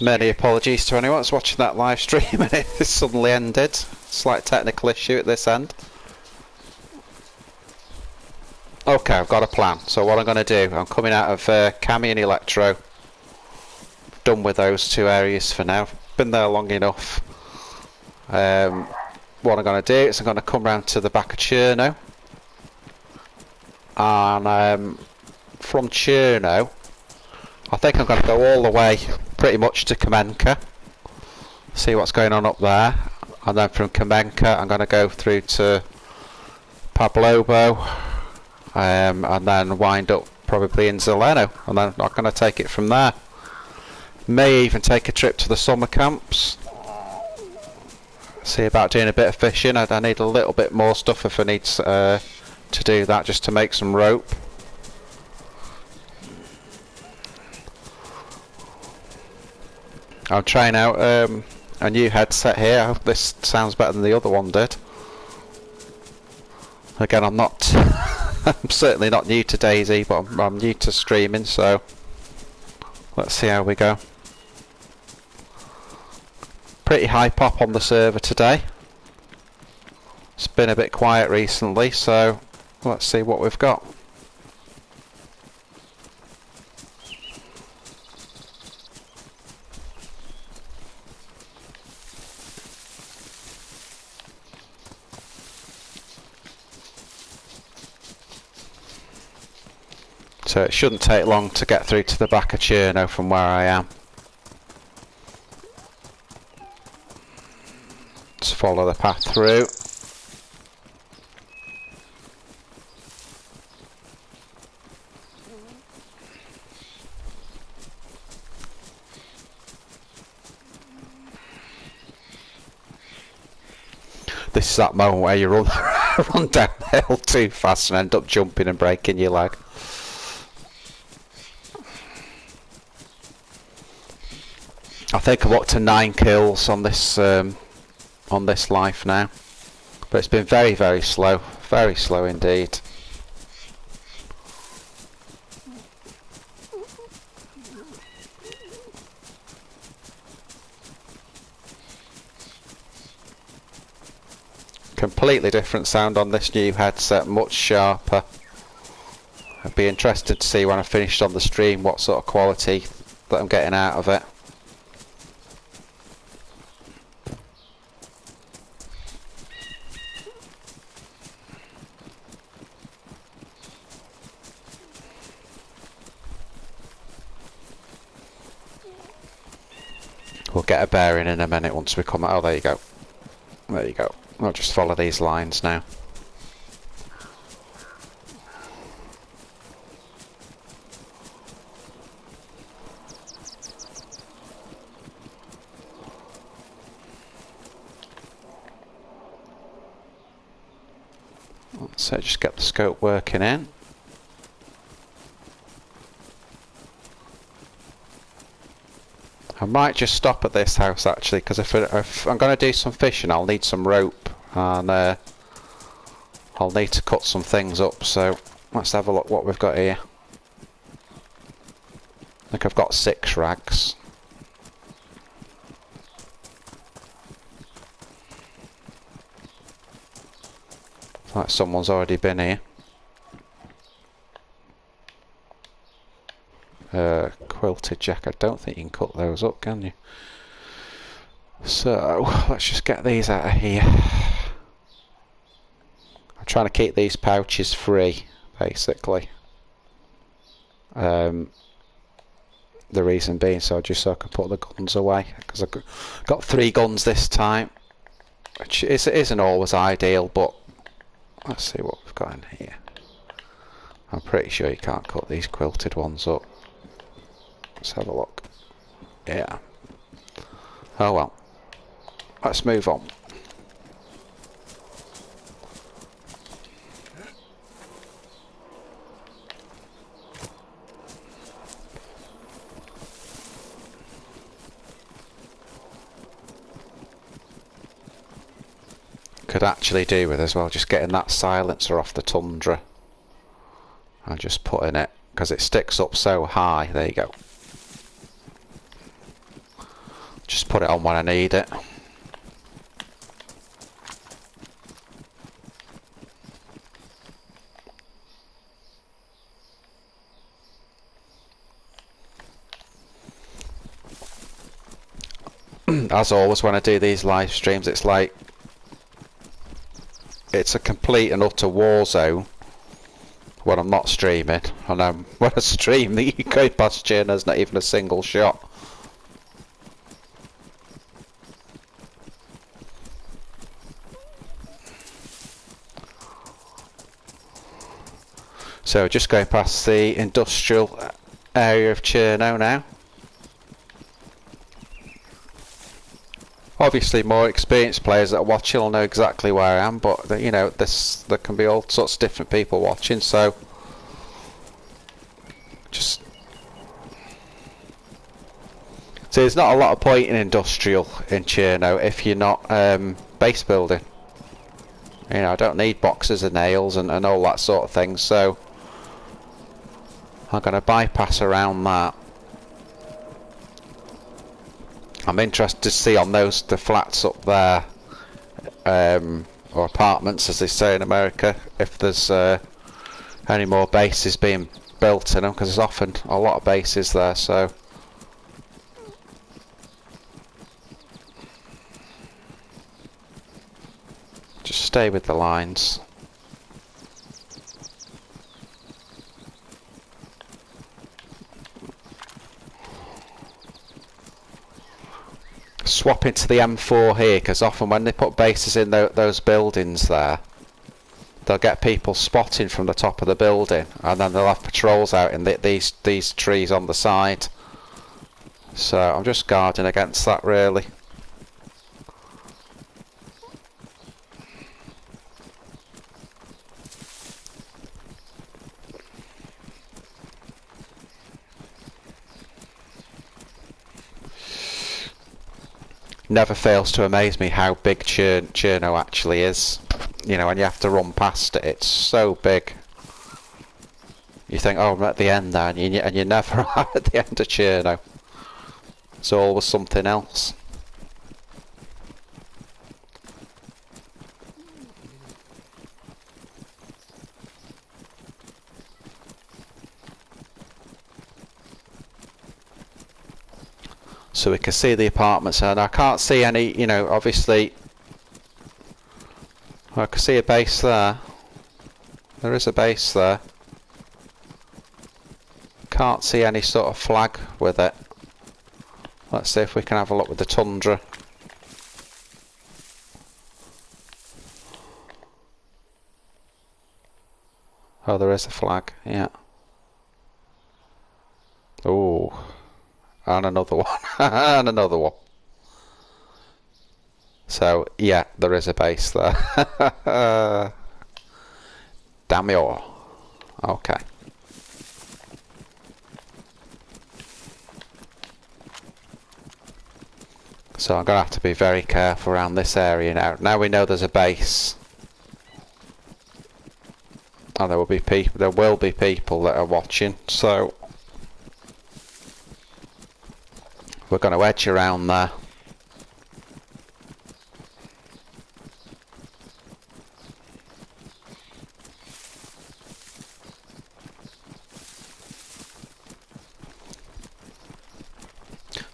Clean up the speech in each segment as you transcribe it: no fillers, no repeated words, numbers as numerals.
Many apologies to anyone that's watching that live stream and it suddenly ended. Slight technical issue at this end. Okay, I've got a plan. So what I'm going to do, I'm coming out of Cami and Electro. Done with those two areas for now. Been there long enough. What I'm going to do is I'm going to come round to the back of Cherno. And from Cherno, I think I'm going to go all the way pretty much to Kamenka. See what's going on up there. And then from Kamenka, I'm going to go through to Pablobo. And then wind up probably in Zeleno, and then I'm going to take it from there. May even take a trip to the summer camps. See about doing a bit of fishing. I need a little bit more stuff if I need to do that, just to make some rope. I'm trying out a new headset here. I hope this sounds better than the other one did. Again, I'm not I'm certainly not new to DAYZ, but I'm new to streaming, so let's see how we go. Pretty high pop on the server today. It's been a bit quiet recently, so let's see what we've got. So it shouldn't take long to get through to the back of Cherno from where I am. Just follow the path through. This is that moment where you run down the hill too fast and end up jumping and breaking your leg. I think I'm up to 9 kills on this life now, but it's been very, very slow indeed. Completely different sound on this new headset, much sharper. I'd be interested to see when I finished on the stream what sort of quality that I'm getting out of it. We'll get a bearing in a minute once we come out. Oh, there you go. There you go. I'll just follow these lines now. So just get the scope working in. I might just stop at this house actually, because if I'm going to do some fishing, I'll need some rope, and I'll need to cut some things up. So let's have a look what we've got here. I think I've got 6 rags. Like someone's already been here. Quilted jacket. I don't think you can cut those up, can you? So let's just get these out of here. I'm trying to keep these pouches free, basically. The reason being so I can put the guns away, because I've got 3 guns this time, which isn't always ideal, but let's see what we've got in here. I'm pretty sure you can't cut these quilted ones up. Let's have a look. Yeah. Oh well. Let's move on. Could actually do with as well just getting that silencer off the Tundra and just putting it, because it sticks up so high. There you go. Just put it on when I need it. As always when I do these live streams, it's like it's a complete and utter war zone when I'm not streaming, and when I stream, you go past Cherno's not even a single shot. So just going past the industrial area of Cherno now. Obviously more experienced players that are watching will know exactly where I am, but you know, there can be all sorts of different people watching, so there's not a lot of point in industrial in Cherno if you're not base building. You know, I don't need boxes and nails and all that sort of thing, so I'm going to bypass around that. I'm interested to see on the flats up there, or apartments as they say in America, if there's any more bases being built in them, because there's often a lot of bases there, so just stay with the lines. Swap into the M4 here, because often when they put bases in those buildings there, they'll get people spotting from the top of the building, and then they'll have patrols out in these trees on the side. So I'm just guarding against that really. Never fails to amaze me how big Cherno actually is. You know, when you have to run past it, it's so big. You think, oh, I'm at the end there, and you never are at the end of Cherno. It's always something else. So we can see the apartments, and I can't see any, you know, obviously I can see a base there. There is a base there. Can't see any sort of flag with it. Let's see if we can have a look with the tundra. Oh, there is a flag, yeah. Oh. And another one, and another one. So, yeah, there is a base there. Damn you. Okay. So I'm going to have to be very careful around this area now. Now we know there's a base. And there will be people that are watching, so we're going to edge around there.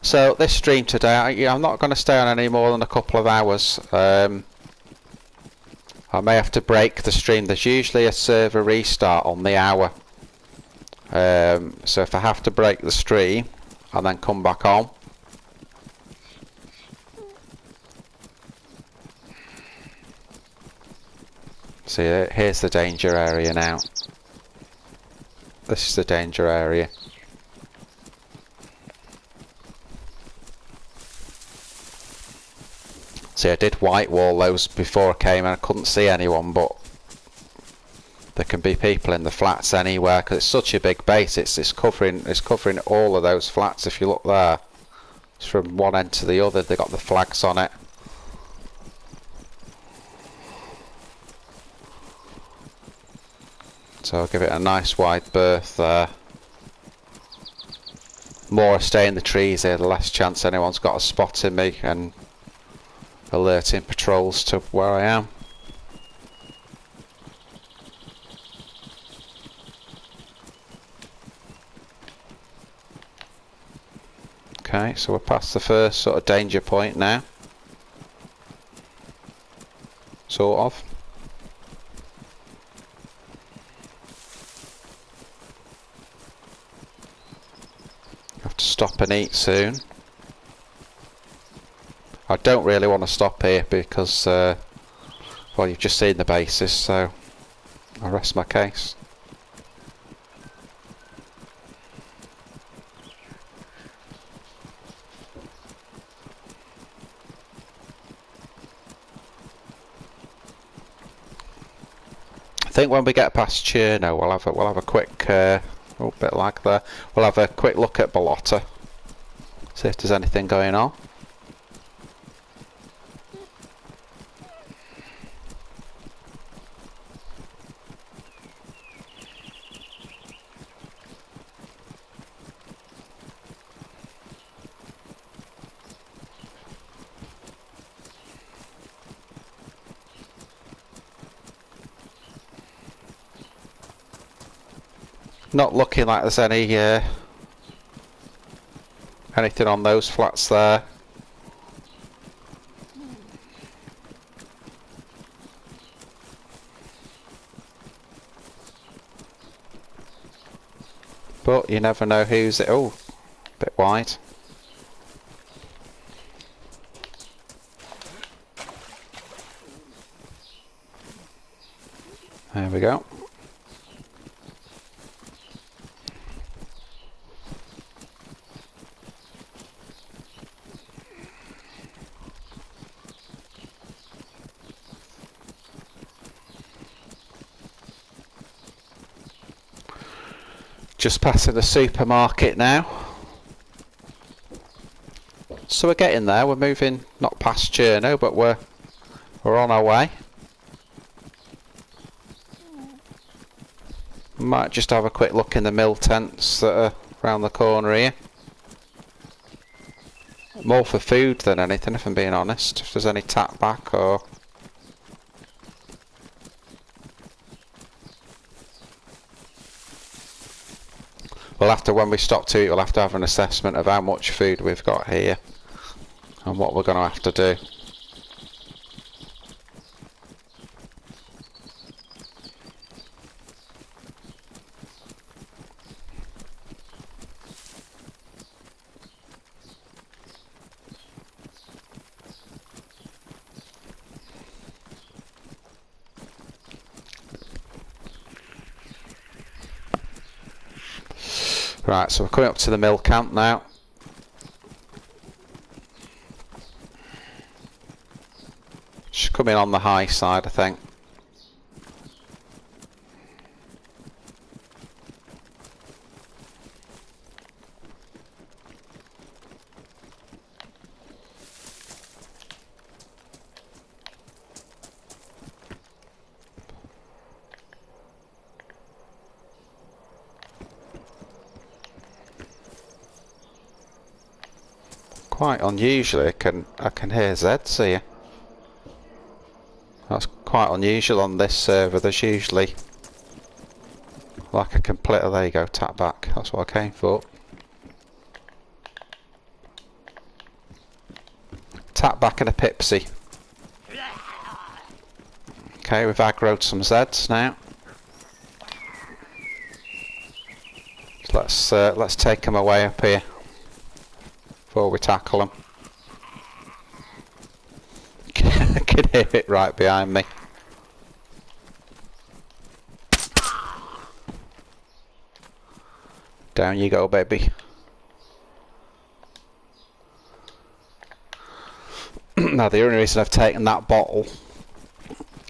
So this stream today, I'm not going to stay on any more than a couple of hours. I may have to break the stream. There's usually a server restart on the hour. So if I have to break the stream and then come back on. See, here's the danger area now. This is the danger area. See, I did white wall those before I came and I couldn't see anyone, but there can be people in the flats anywhere because it's such a big base. It's covering all of those flats. If you look there, it's from one end to the other. They got the flags on it. So I'll give it a nice wide berth there. more I stay in the trees here, the less chance anyone's got a spot in me and alerting patrols to where I am. Okay, so we're past the first sort of danger point now. Sort of. Have to stop and eat soon. I don't really want to stop here because, well, you've just seen the bases, so I'll rest my case. I think when we get past Cherno, we'll have a quick, oh, bit like there. We'll have a quick look at Balota, see if there's anything going on. Not looking like there's any anything on those flats there. But you never know who's it. Oh, a bit wide. There we go. Just passing the supermarket now. So we're getting there. We're moving not past Cherno, but we're on our way. Might just have a quick look in the mill tents that are around the corner here. More for food than anything, if I'm being honest. If there's any tap back or... We'll have to, when we stop to eat, we'll have to have an assessment of how much food we've got here and what we're going to have to do. Right, so we're coming up to the mill camp now. Just coming on the high side, I think. Quite unusually, I can hear Zeds here. That's quite unusual on this server. There's usually like a complete. Oh, there you go. Tap back. That's what I came for. Tap back and a Pipsy. Okay, we've aggroed some Zeds now. So let's take them away up here before we tackle them. I can hear it right behind me. Down you go, baby. Now the only reason I've taken that bottle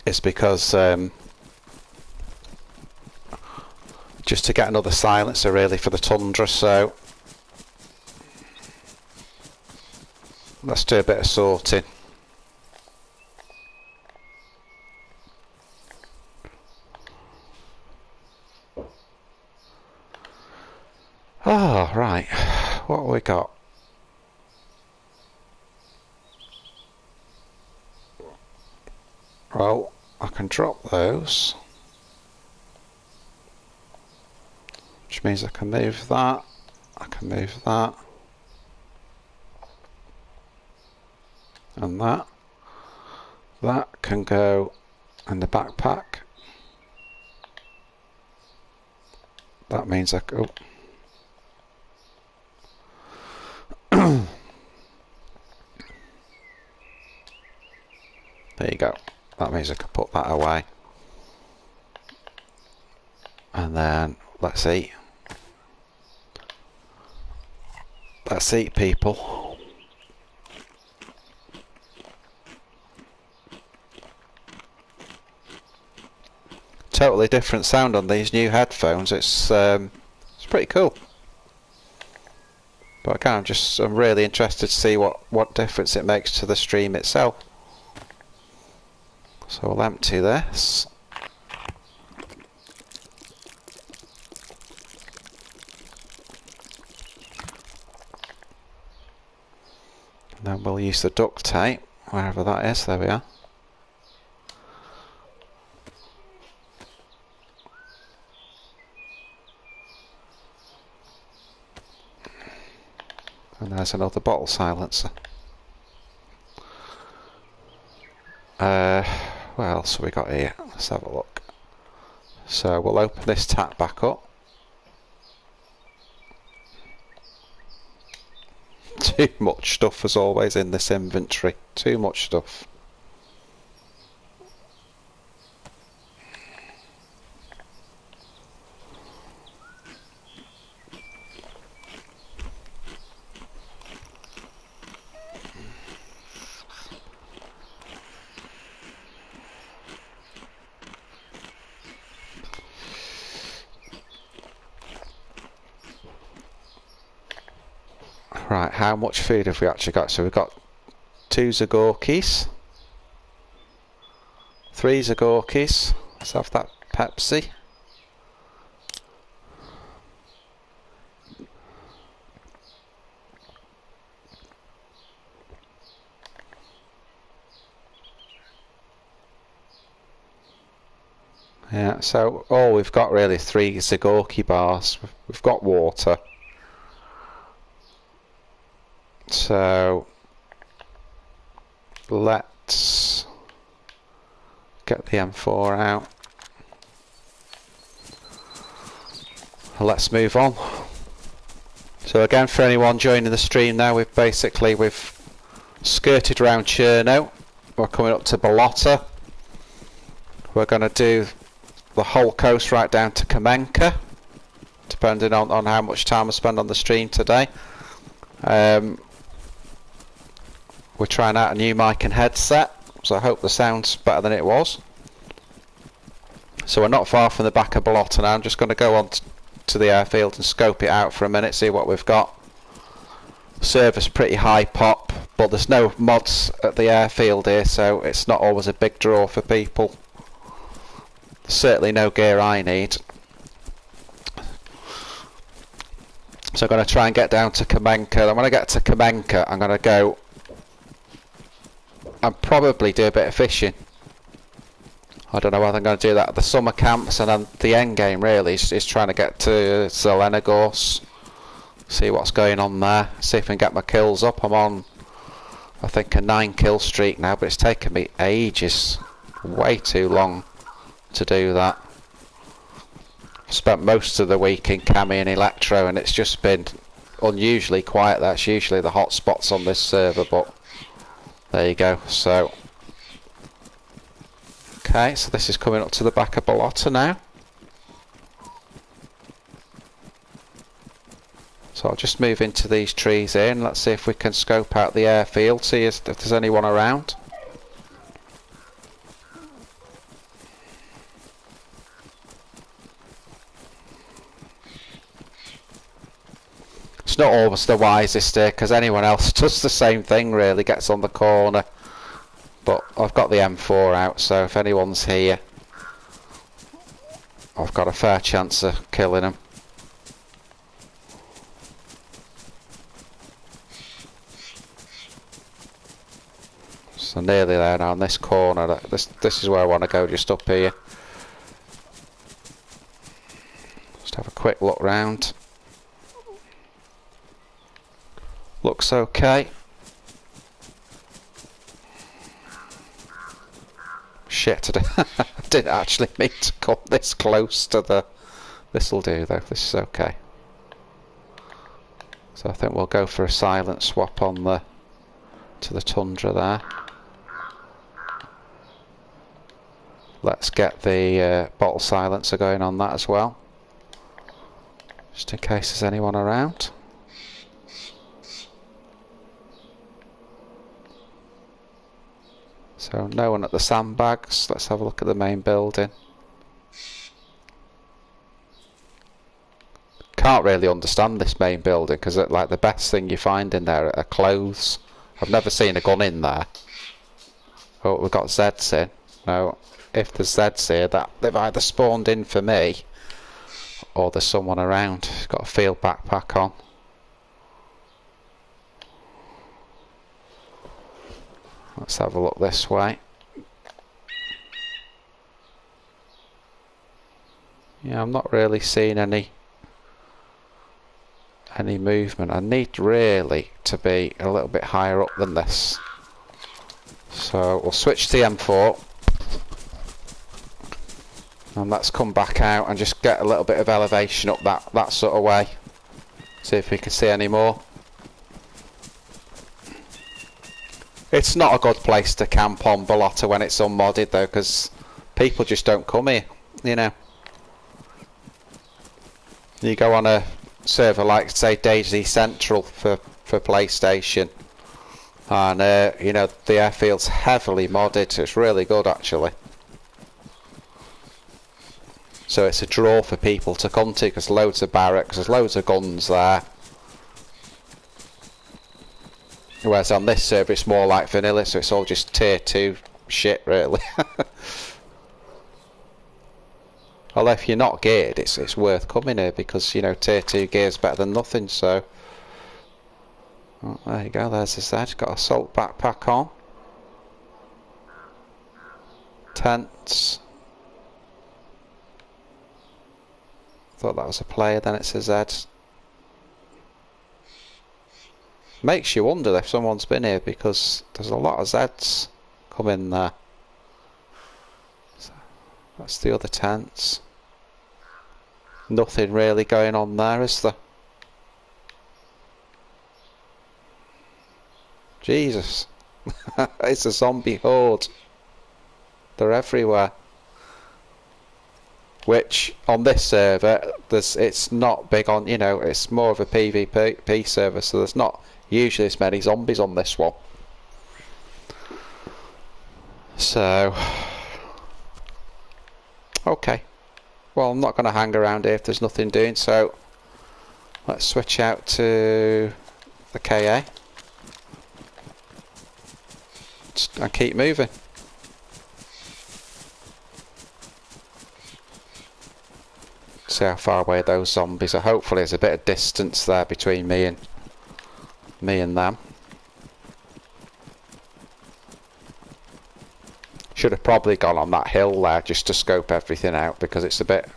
is because just to get another silencer really for the Tundra, so let's do a bit of sorting. Oh, right. what have we got? Well, I can drop those, which means I can move that, I can move that, and that. That can go in the backpack. That means I go. There you go. That means I can put that away. And then let's eat. Let's eat, people. Totally different sound on these new headphones. It's pretty cool. But again, I'm really interested to see what difference it makes to the stream itself. So we'll empty this. And then we'll use the duct tape, wherever that is. There we are. And there's another bottle silencer. What else have we got here? Let's have a look. So we'll open this tap back up. Too much stuff as always in this inventory. Too much stuff. Right, how much food have we actually got? So we've got 2 Zagorkis, 3 Zagorkis. Let's have that Pepsi. Yeah, so all we've got really 3 Zagorki bars. We've got water. So let's get the M4 out. Let's move on. So again, for anyone joining the stream now, we've skirted around Cherno. We're coming up to Balota. We're going to do the whole coast right down to Kamenka, depending on how much time I spend on the stream today. We're trying out a new mic and headset, so I hope the sound's better than it was. So we're not far from the back of Balota now. I'm just going to go on to the airfield and scope it out for a minute, see what we've got. Server's pretty high pop, but there's no mods at the airfield here, so it's not always a big draw for people. There's certainly no gear I need. So I'm going to try and get down to Kamenka. And when I get to Kamenka, I'm going to go and probably do a bit of fishing. I don't know whether I'm going to do that at the summer camps, and then the end game really is trying to get to Zelenogorsk, see what's going on there, see if I can get my kills up. I'm on, I think, a 9 kill streak now, but it's taken me ages, way too long to do that. I've spent most of the week in Cami and Electro, and it's just been unusually quiet. That's usually the hot spots on this server, but there you go. So okay, so this is coming up to the back of Balota now. So I'll just move into these trees here and let's see if we can scope out the airfield, see if there's anyone around. It's not always the wisest here because anyone else does the same thing really, gets on the corner. But I've got the M4 out, so if anyone's here, I've got a fair chance of killing them. So nearly there now, in this corner. This is where I want to go, just up here. Just have a quick look round. Looks okay. Shit, I didn't actually mean to come this close to the... This'll do though, this is okay. So I think we'll go for a silent swap on the... to the Tundra there. Let's get the bottle silencer going on that as well. Just in case there's anyone around. So no one at the sandbags. Let's have a look at the main building. Can't really understand this main building because like the best thing you find in there are clothes. I've never seen a gun in there. Oh, we've got Zeds in. No, if there's Zeds here, that they've either spawned in for me or there's someone around. Got a field backpack on. Let's have a look this way. Yeah, I'm not really seeing any movement. I need really to be a little bit higher up than this. So we'll switch to the M4 and let's come back out and just get a little bit of elevation up that sort of way. See if we can see any more. It's not a good place to camp on Balota when it's unmodded though, because people just don't come here, you know. You go on a server like, say, DAYZ Central for PlayStation, and you know, the airfield's heavily modded. It's really good actually. So it's a draw for people to come to because loads of barracks, there's loads of guns there. Whereas on this server it's more like vanilla, so it's all just tier 2 shit really. Although if you're not geared, it's worth coming here because, you know, tier 2 gear is better than nothing. So oh, there you go, there's the Z. Got assault backpack on. Tents. Thought that was a player, then it's a Z. Makes you wonder if someone's been here because there's a lot of Zs come in there. So that's the other tents. Nothing really going on there, is there? Jesus. It's a zombie horde. They're everywhere. Which on this server it's not big on, you know, it's more of a PvP server, so there's not usually as many zombies on this one. So okay, well, I'm not going to hang around here if there's nothing doing, so let's switch out to the KA and keep moving. See how far away those zombies are. Hopefully there's a bit of distance there between me and them. Should have probably gone on that hill there just to scope everything out because it's a bit,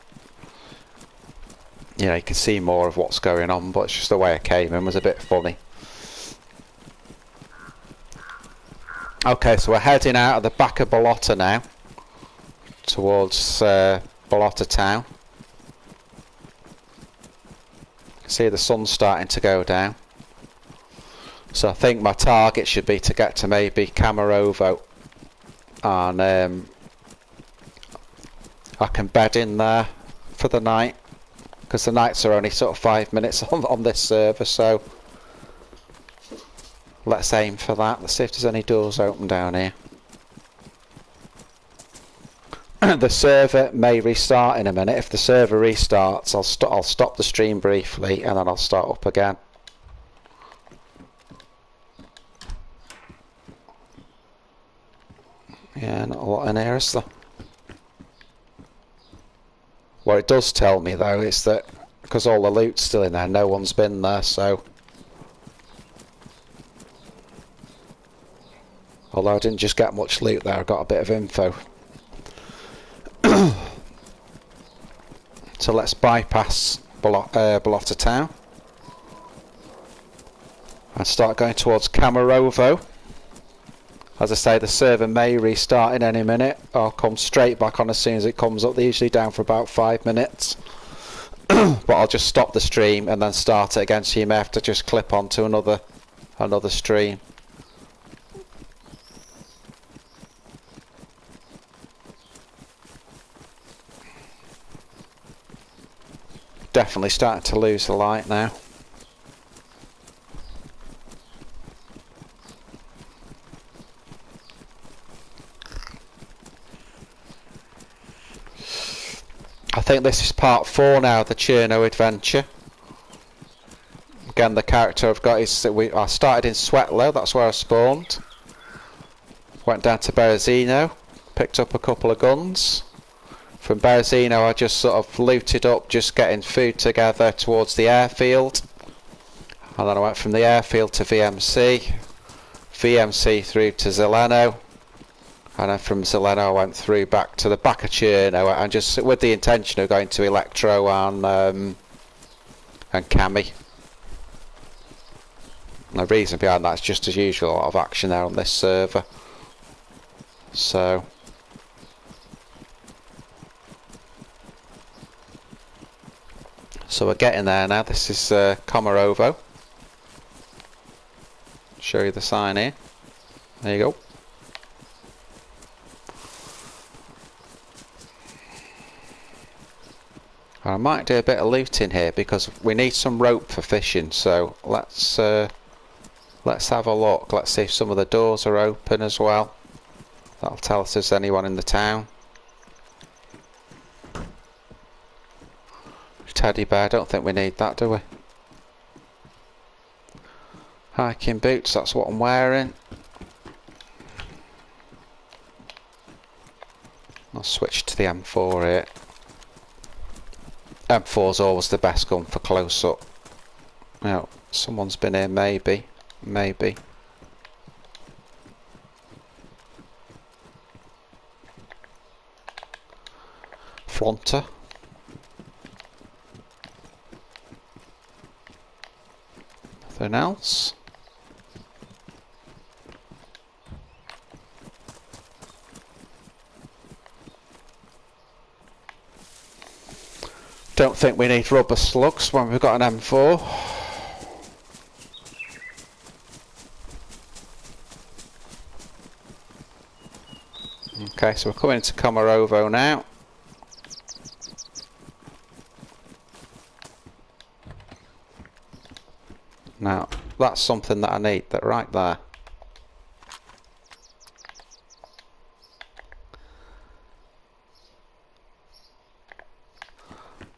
you know, you can see more of what's going on, but it's just the way I came in was a bit funny. Okay, so we're heading out of the back of Balota now towards Balota town. See the sun's starting to go down, so I think my target should be to get to maybe Kamarovo, and I can bed in there for the night because the nights are only sort of 5 minutes on this server, so let's aim for that. Let's see if there's any doors open down here. The server may restart in a minute. If the server restarts, I'll stop the stream briefly and then I'll start up again. Yeah, not a lot in here, is there? What it does tell me though is that because all the loot's still in there, no one's been there, so Although I didn't just get much loot there, I got a bit of info. So let's bypass Balota town and start going towards Kamarovo. As I say, the server may restart in any minute. I'll come straight back on as soon as it comes up. They're usually down for about 5 minutes. But I'll just stop the stream and then start it again, so you may have to just clip onto another stream. Definitely starting to lose the light now. I think this is part 4 now, the Cherno adventure. Again, the character I've got is I started in Sweatlow, that's where I spawned. Went down to Berezino, picked up a couple of guns. From Berezino I just sort of looted up, just getting food together towards the airfield. And then I went from the airfield to VMC, VMC through to Zeleno. And then from Zeleno I went through back to the back of Cherno, and just with the intention of going to Electro and Cami. And the reason behind that is just as usual, a lot of action there on this server. So we're getting there now. This is Kamarovo. Show you the sign here. There you go. I might do a bit of looting here because we need some rope for fishing, so let's have a look. Let's see if some of the doors are open as well. That'll tell us if there's anyone in the town. Teddy bear, don't think we need that, do we? Hiking boots, that's what I'm wearing. I'll switch to the M4 here. M4's always the best gun for close up. Now, someone's been here, maybe. Fronter. Nothing else. Don't think we need rubber slugs when we've got an M4. Okay, so we're coming into Kamarovo now. Now, that's something that I need, that right there.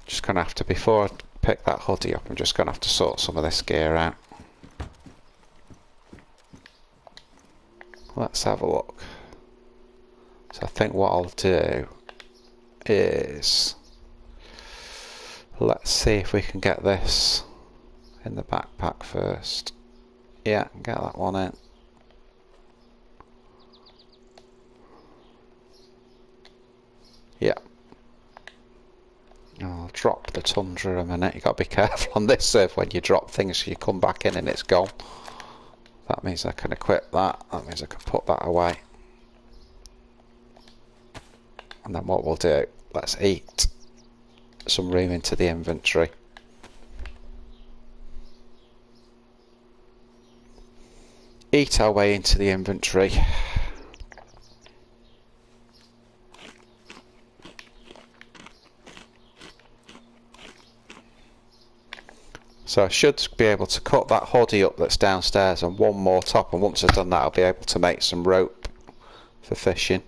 Just gonna have to, before I pick that hoodie up, I'm just gonna have to sort some of this gear out. Let's have a look. So I think what I'll do is, let's see if we can get this in the backpack first. Yeah, get that one in. Yeah. I'll drop the Tundra a minute. You've got to be careful on this serve when you drop things, so you come back in and it's gone. That means I can equip that. That means I can put that away. And then what we'll do, let's eat some room into the inventory. Eat our way into the inventory. So I should be able to cut that hoodie up that's downstairs and one more top, and once I've done that I'll be able to make some rope for fishing.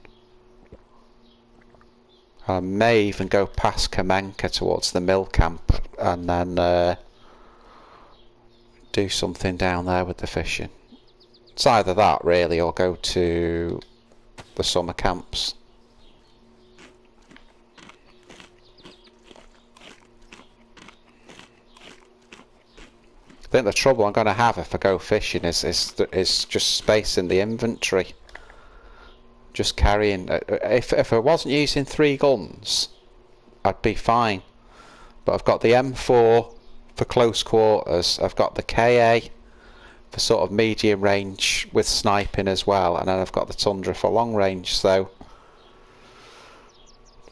I may even go past Kamenka towards the mill camp and then do something down there with the fishing. It's either that really, or go to the summer camps. I think the trouble I'm going to have if I go fishing is just space in the inventory. just carrying. If I wasn't using 3 guns, I'd be fine. But I've got the M4 for close quarters. I've got the KA for sort of medium range with sniping as well, and then I've got the Tundra for long range. So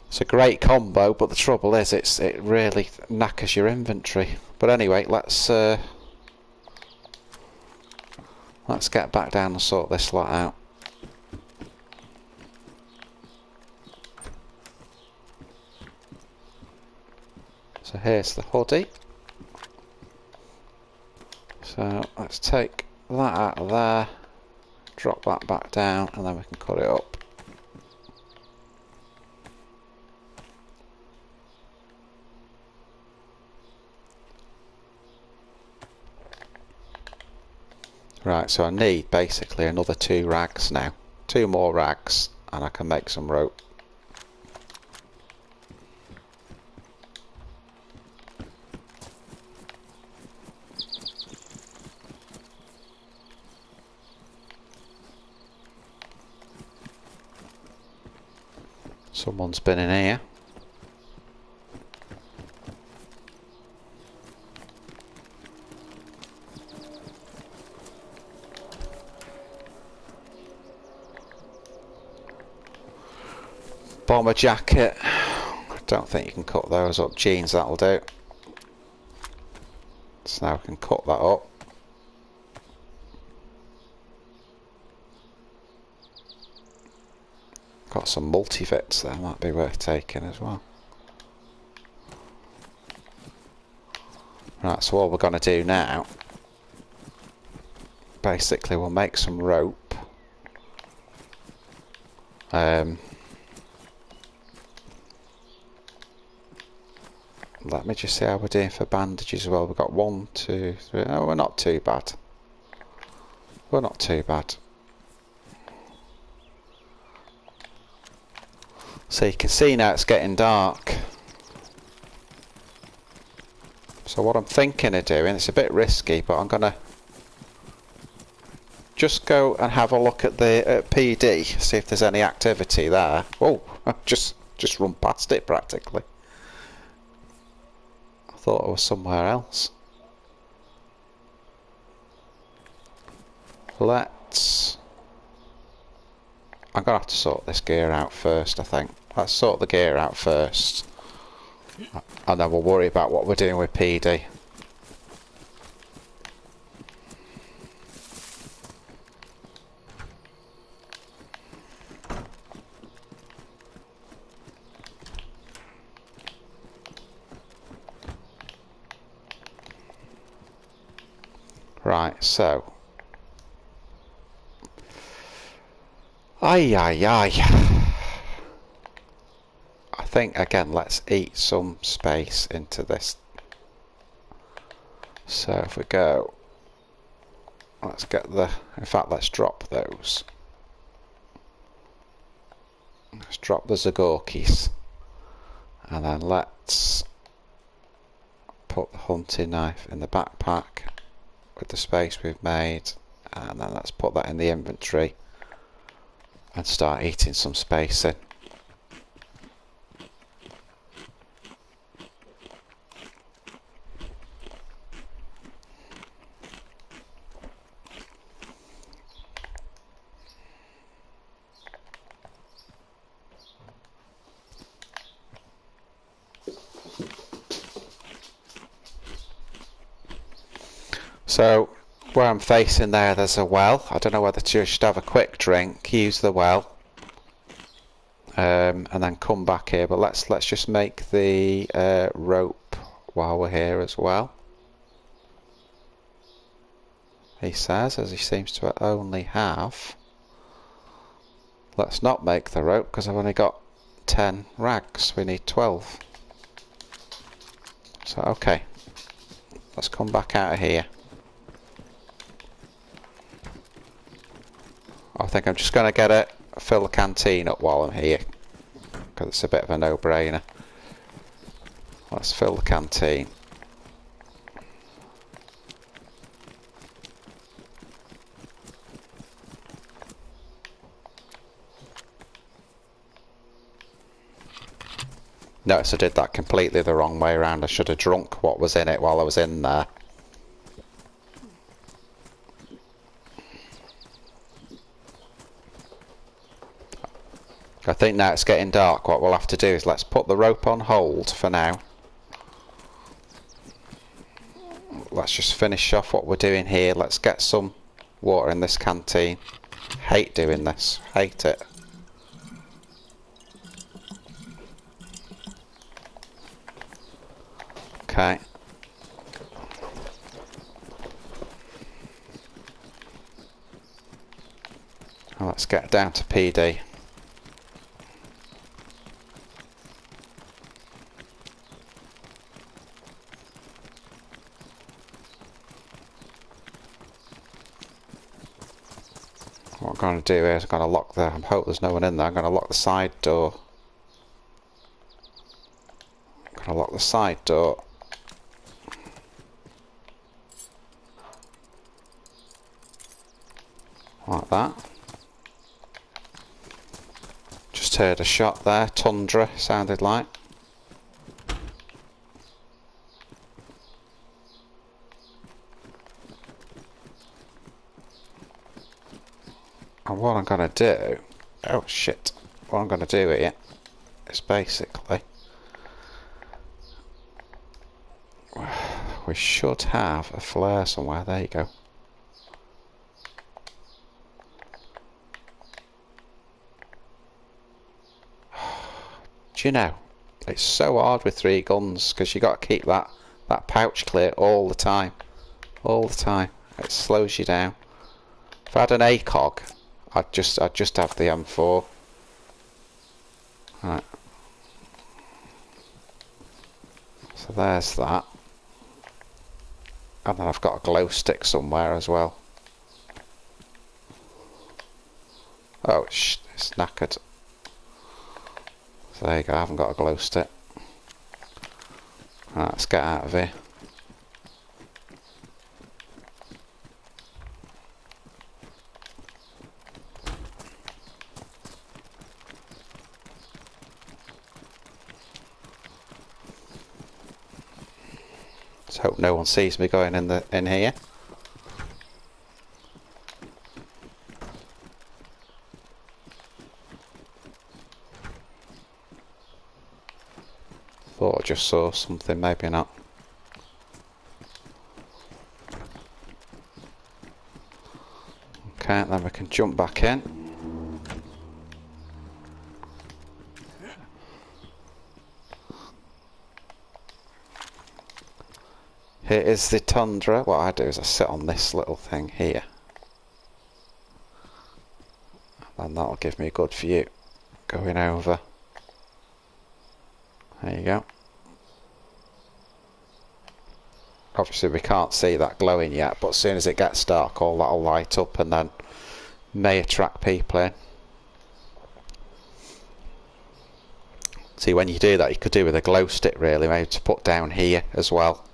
it's a great combo, but the trouble is it really knackers your inventory. But anyway, let's get back down and sort this lot out. So here's the hoodie. So let's take that out of there, drop that back down, and then we can cut it up. Right, so I need basically another 2 rags now. 2 more rags and I can make some rope. Someone's been in here. Bomber jacket. I don't think you can cut those up. Jeans, that'll do. So now we can cut that up. Got some multi-fits there, might be worth taking as well. Right, so all we're going to do now, basically we'll make some rope. Let me just see how we're doing for bandages as well. We've got 1, 2, 3. Oh, we're not too bad. We're not too bad. So you can see now it's getting dark. So what I'm thinking of doing, it's a bit risky, but I'm gonna just go and have a look at the PD, see if there's any activity there. Whoa, just run past it practically. I thought I was somewhere else. I'm gonna have to sort this gear out first, I think. Let's sort the gear out first, and then we'll worry about what we're doing with PD. Right, so I think again, let's eat some space into this. So if we go, let's get in fact let's drop those. Let's drop the Zagorkis, and then let's put the hunting knife in the backpack with the space we've made, and then let's put that in the inventory and start eating some space in. So where I'm facing there's a well. I don't know whether to just have a quick drink, use the well, and then come back here. But let's just make the rope while we're here as well. He says, as he seems to only have. Let's not make the rope because I've only got 10 rags. We need 12. So okay, let's come back out of here. I think I'm just going to fill the canteen up while I'm here, because it's a bit of a no-brainer. Let's fill the canteen. Notice I did that completely the wrong way around. I should have drunk what was in it while I was in there. I think now it's getting dark. What we'll have to do is let's put the rope on hold for now. Let's just finish off what we're doing here. Let's get some water in this canteen. Hate doing this. Hate it. Okay. Well, let's get down to PD. What I'm going to do is I'm going to lock the... I hope there's no one in there. I'm going to lock the side door. I'm going to lock the side door. Like that. Just heard a shot there. Tundra sounded like. And what I'm going to do... Oh shit. What I'm going to do here is basically... We should have a flare somewhere. There you go. Do you know, it's so hard with 3 guns because you got to keep that pouch clear all the time. All the time. It slows you down. If I had an ACOG, I'd just have the M4. Right. So there's that. And then I've got a glow stick somewhere as well. Oh, it's knackered. So there you go, I haven't got a glow stick. Right, let's get out of here. Let's hope no one sees me going in here. Thought I just saw something, maybe not. Okay, then we can jump back in. Here is the Tundra. What I do is I sit on this little thing here. And that'll give me a good view going over. There you go. Obviously we can't see that glowing yet, but as soon as it gets dark all that'll light up and then may attract people in. See, when you do that you could do with a glow stick really, maybe to put down here as well.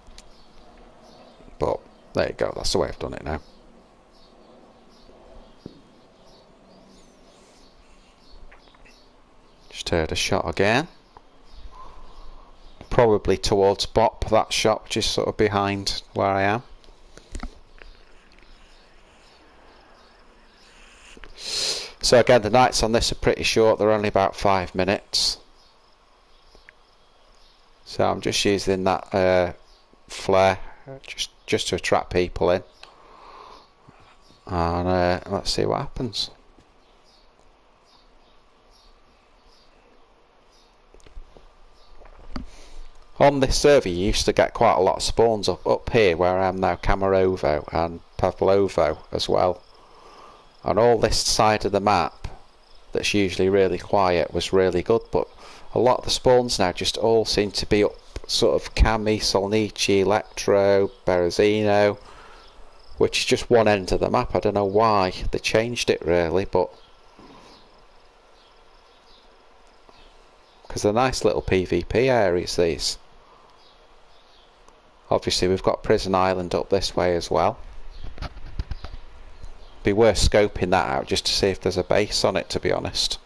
But there you go, that's the way I've done it now. Just heard a shot again. Probably towards Bop, that shot, which is sort of behind where I am. So again, the nights on this are pretty short, they're only about 5 minutes. So I'm just using that flare just to attract people in. And let's see what happens. On this server you used to get quite a lot of spawns up here where I am now, Kamarovo and Pavlovo as well. And all this side of the map that's usually really quiet was really good, but a lot of the spawns now just all seem to be up sort of Kami, Solnici, Electro, Berezino, which is just one end of the map. I don't know why they changed it really, but because they're nice little PvP areas these. Obviously we've got Prison Island up this way as well. Be worth scoping that out just to see if there's a base on it, to be honest.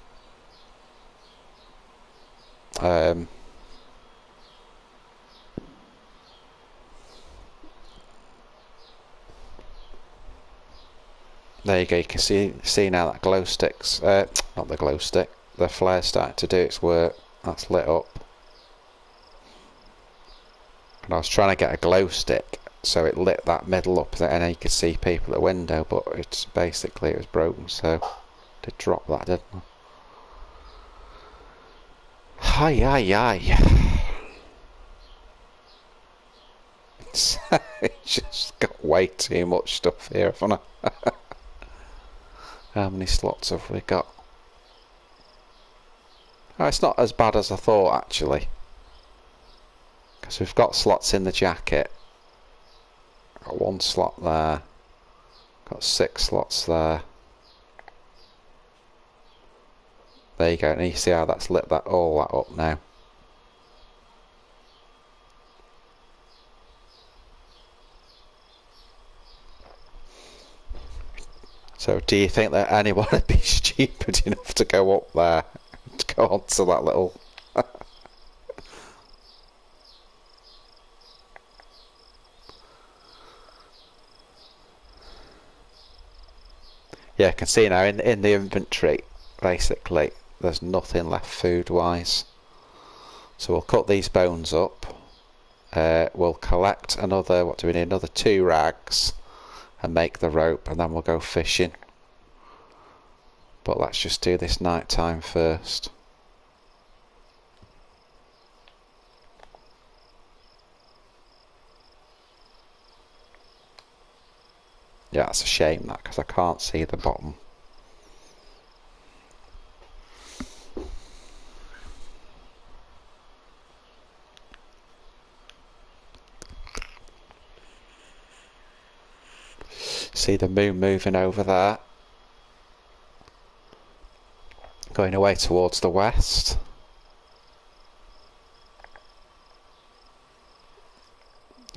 There you go, you can see now that glow sticks, not the glow stick, the flare's starting to do its work. That's lit up. And I was trying to get a glow stick so it lit that middle up and then you could see people at the window, but it's basically it was broken, so I did drop that, didn't I? Hi, hi, hi. It's just got way too much stuff here, haven't I? How many slots have we got? Oh, it's not as bad as I thought actually, because we've got slots in the jacket. Got 1 slot there, got 6 slots there. There you go, and you see how that's lit that all that up now. So do you think that anyone would be stupid enough to go up there, to go onto that little... Yeah, I can see now in the inventory, basically, there's nothing left food-wise. So we'll cut these bones up. We'll collect another, what do we need, another 2 rags. And make the rope, and then we'll go fishing. But let's just do this night time first. Yeah, it's a shame that, because I can't see the bottom. See the moon moving over there, going away towards the west.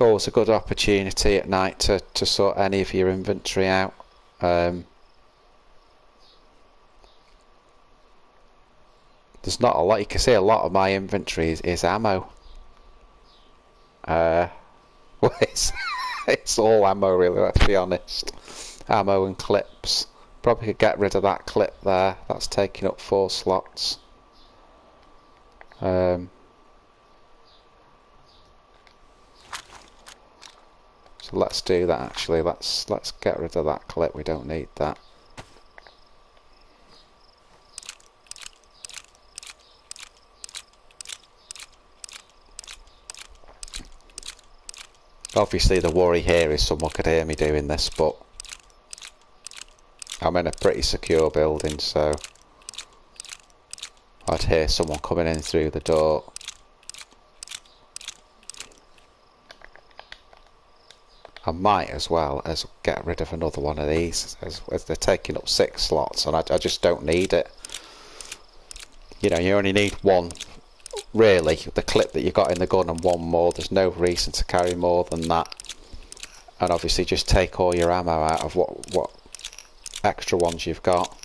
Always a good opportunity at night to sort any of your inventory out. There's not a lot, you can see a lot of my inventory is ammo. Well, it's all ammo really, let's be honest. Ammo and clips. Probably could get rid of that clip there, that's taking up 4 slots. So let's do that actually, let's get rid of that clip, we don't need that. Obviously the worry here is someone could hear me doing this, but I'm in a pretty secure building, so I'd hear someone coming in through the door. I might as well as get rid of another one of these, as they're taking up 6 slots and I just don't need it. You know, you only need 1. Really, the clip that you got in the gun and 1 more, there's no reason to carry more than that. And obviously just take all your ammo out of what extra ones you've got.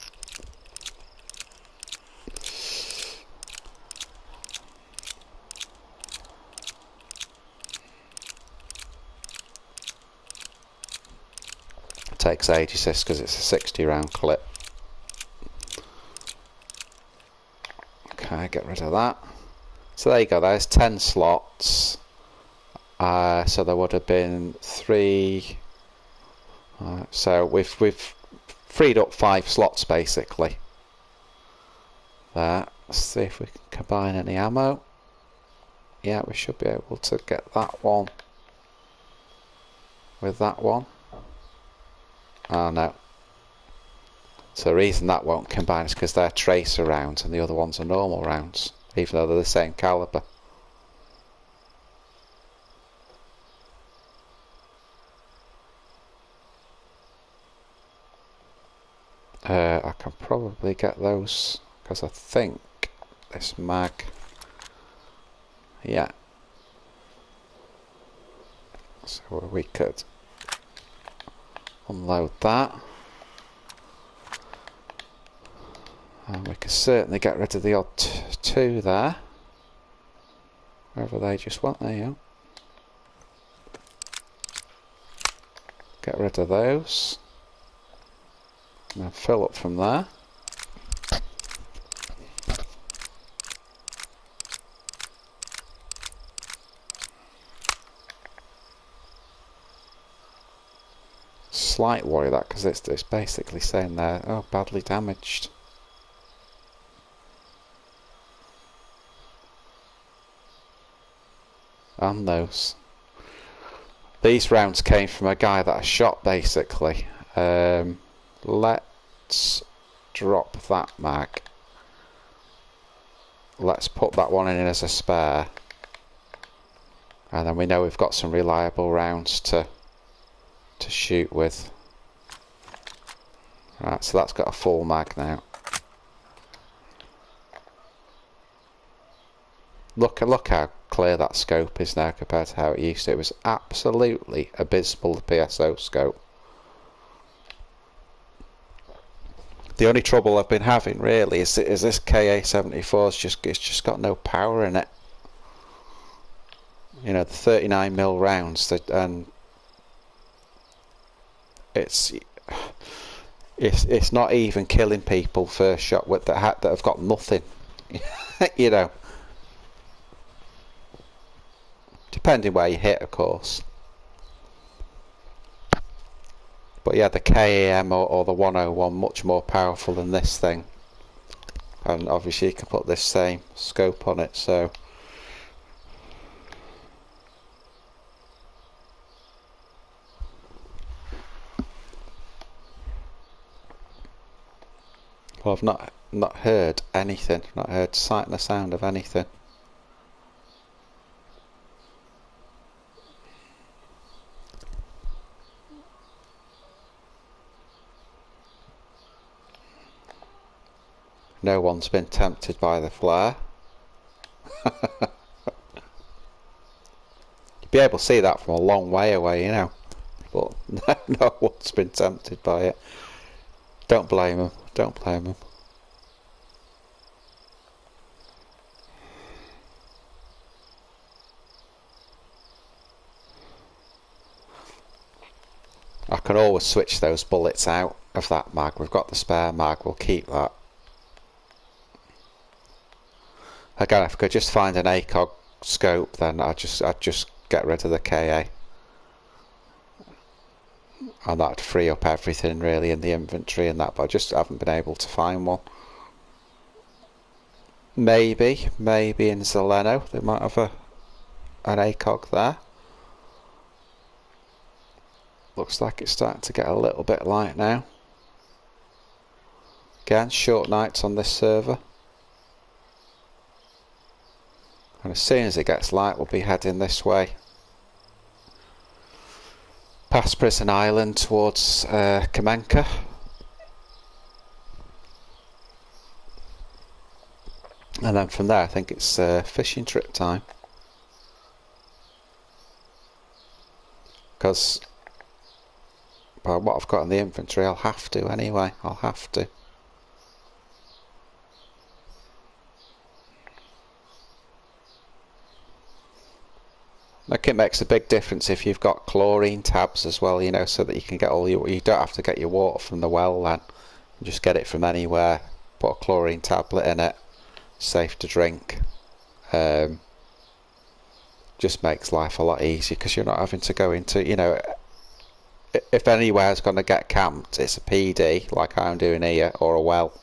It takes ages this because it's a 60-round clip. Okay, get rid of that. So there you go, there's 10 slots. So there would have been 3. So we've freed up 5 slots basically. There. Let's see if we can combine any ammo. Yeah, we should be able to get that one with that one. Oh no. So the reason that won't combine is because they're tracer rounds and the other ones are normal rounds, even though they're the same caliber. I can probably get those because I think this mag, yeah, so we could unload that and we could certainly get rid of the odd 2 there, wherever they just went. There you go. Get rid of those. And then fill up from there. Slight worry that, because it's basically saying there, oh, badly damaged. And these rounds came from a guy that I shot, basically. Let's drop that mag. Let's put that one in as a spare, and then we know we've got some reliable rounds to shoot with. Right, so that's got a full mag now. Look how clear that scope is now compared to how it used to. It was absolutely abysmal, the PSO scope. The only trouble I've been having really is this KA-74's it's just got no power in it. You know, the 39mm rounds and it's not even killing people first shot with that have got nothing. You know, depending where you hit, of course. But yeah, the KAM or the 101 much more powerful than this thing, and obviously you can put this same scope on it. So well, I've not heard anything, not heard sight nor sound of anything. No one's been tempted by the flare. You'd be able to see that from a long way away, you know. But no one's been tempted by it. Don't blame them. Don't blame them. I can always switch those bullets out of that mag. We've got the spare mag. We'll keep that. Again, if I could just find an ACOG scope, then I'd just get rid of the KA, and that'd free up everything really in the inventory and that. But I just haven't been able to find one. Maybe in Zeleno they might have an ACOG there. Looks like it's starting to get a little bit light now. Again, short nights on this server. And as soon as it gets light, we'll be heading this way. Past Prison Island towards Kamenka. And then from there, I think it's fishing trip time. Because, well, what I've got in the inventory, I'll have to anyway. I'll have to. Like, it makes a big difference if you've got chlorine tabs as well, you know, so that you can get all your, you don't have to get your water from the well then, you just get it from anywhere. Put a chlorine tablet in it, safe to drink. Just makes life a lot easier because you're not having to go into, you know, if anywhere's going to get camped, it's a PD like I'm doing here, or a well.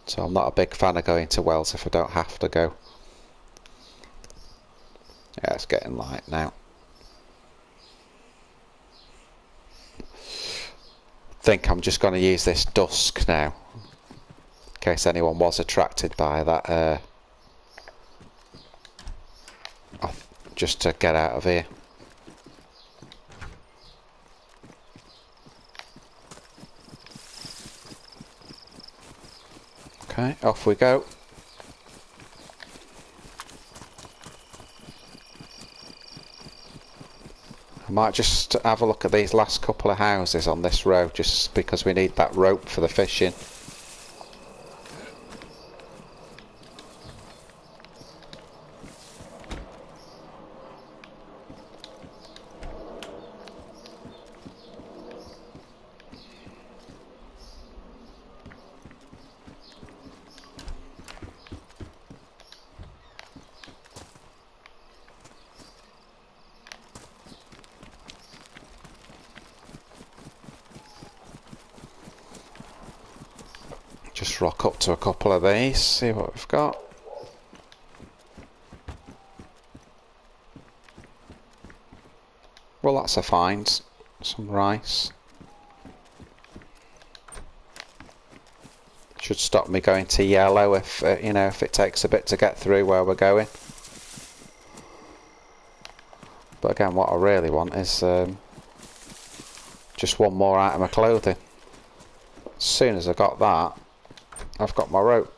So I'm not a big fan of going to wells if I don't have to go. Yeah, it's getting light now. I think I'm just going to use this dusk now, in case anyone was attracted by that, just to get out of here. Okay, off we go. I might just have a look at these last couple of houses on this road, just because we need that rope for the fishing. Just rock up to a couple of these, see what we've got. Well, that's a find. Some rice. Should stop me going to yellow if, you know, if it takes a bit to get through where we're going. But again, what I really want is just one more item of clothing. As soon as I got that, I've got my rope.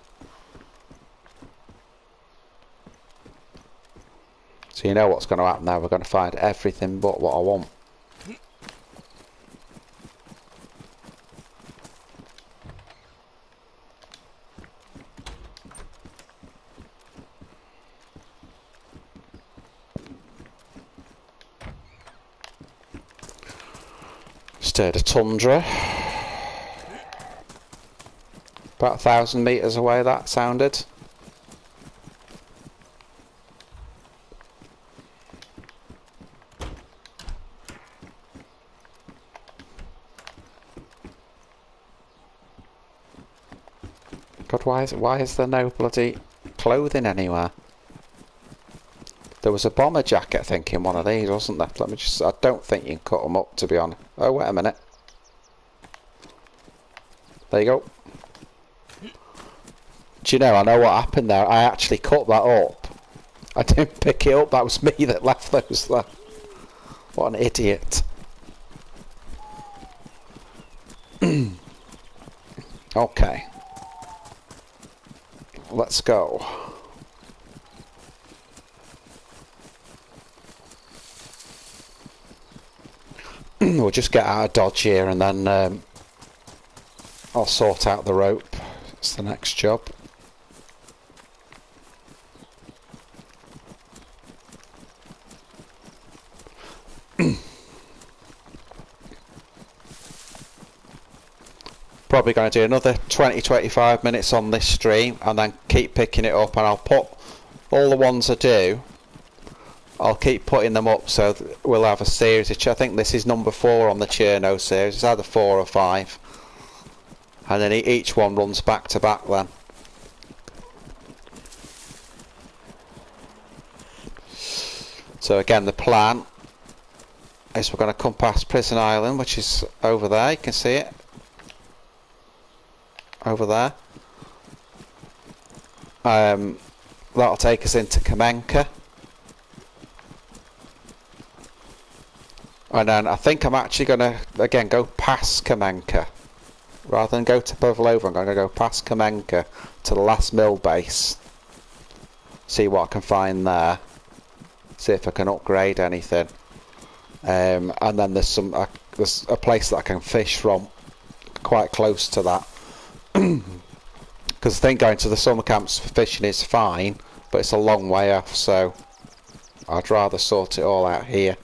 So you know what's going to happen now. We're going to find everything but what I want. Stayed a tundra. About 1,000 metres away that sounded. God, why is there no bloody clothing anywhere? There was a bomber jacket, I think, in one of these, wasn't there? Let me just... I don't think you can cut them up, to be honest. Oh, wait a minute. There you go. Do you know, I know what happened there. I actually cut that up. I didn't pick it up. That was me that left those there. What an idiot. Okay. Let's go. We'll just get out of dodge here and then I'll sort out the rope. It's the next job. Probably going to do another 20-25 minutes on this stream and then keep picking it up, and I'll put all the ones I do, I'll keep putting them up, so we'll have a series. I think this is number 4 on the Cherno series. It's either 4 or 5, and then each one runs back to back then. So again, the plan is we're going to come past Prison Island, which is over there. You can see it over there. That'll take us into Kamenka, and then I think I'm actually going to again go past Kamenka rather than go to Balota. I'm going to go past Kamenka to the last mill base, see what I can find there, see if I can upgrade anything, and then there's a place that I can fish from quite close to that. Because I think going to the summer camps for fishing is fine, but it's a long way off, so I'd rather sort it all out here.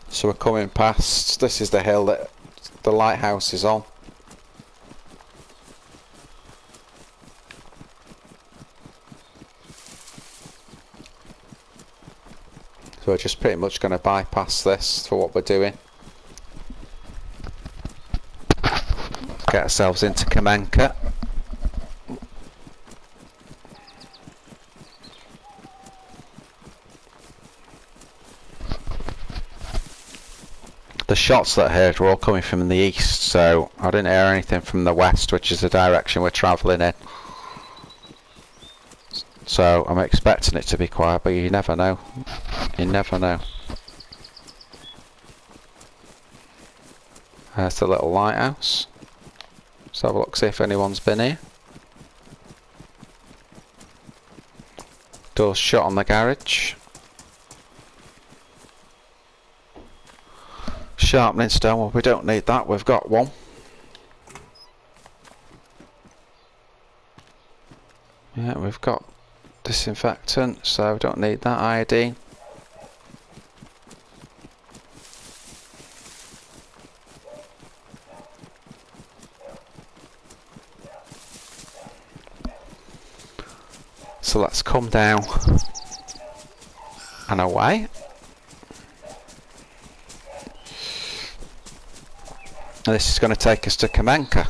So we're coming past, this is the hill that the lighthouse is on. So we're just pretty much going to bypass this for what we're doing. Get ourselves into Kamenka. The shots that I heard were all coming from the east, so I didn't hear anything from the west, which is the direction we're travelling in. So I'm expecting it to be quiet, but you never know. You never know. There's the little lighthouse. Let's have a look, see if anyone's been here. Door's shut on the garage. Sharpening stone, well, we don't need that, we've got one. Yeah, we've got disinfectant, so we don't need that. Iodine. So let's come down and away. And this is going to take us to Kamenka.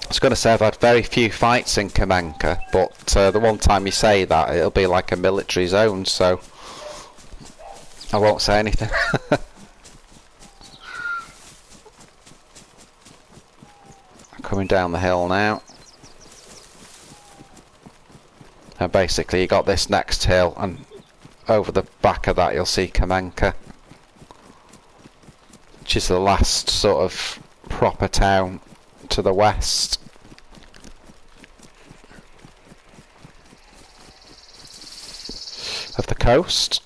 I was going to say I've had very few fights in Kamenka, but the one time you say that, it'll be like a military zone, so I won't say anything. Coming down the hill now. And basically you got this next hill, and over the back of that you'll see Kamenka, which is the last sort of proper town to the west. Of the coast.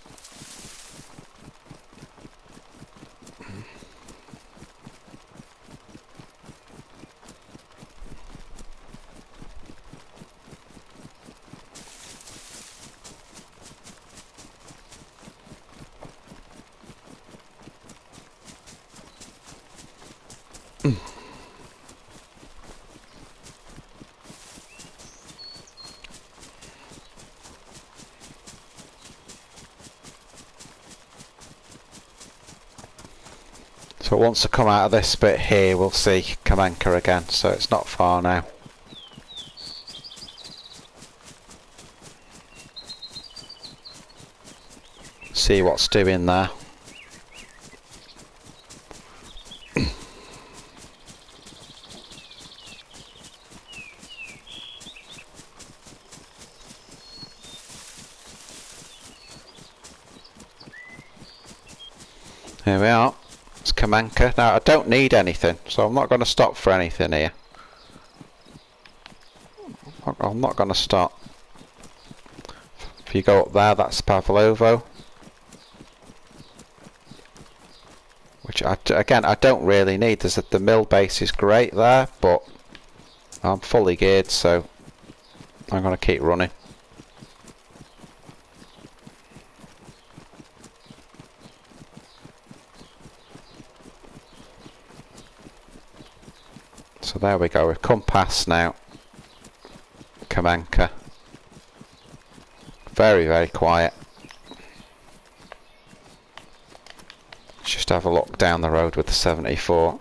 So once I come out of this bit here, we'll see Kamenka again, so it's not far now. See what's doing there. Here we are. It's Kamenka. Now I don't need anything, so I'm not going to stop for anything here. I'm not going to stop. If you go up there, that's Pavlovo. Which again I don't really need. The mill base is great there, but I'm fully geared, so I'm going to keep running. So there we go, we've come past now Kamenka. Very, very quiet. Let's just have a look down the road with the 74.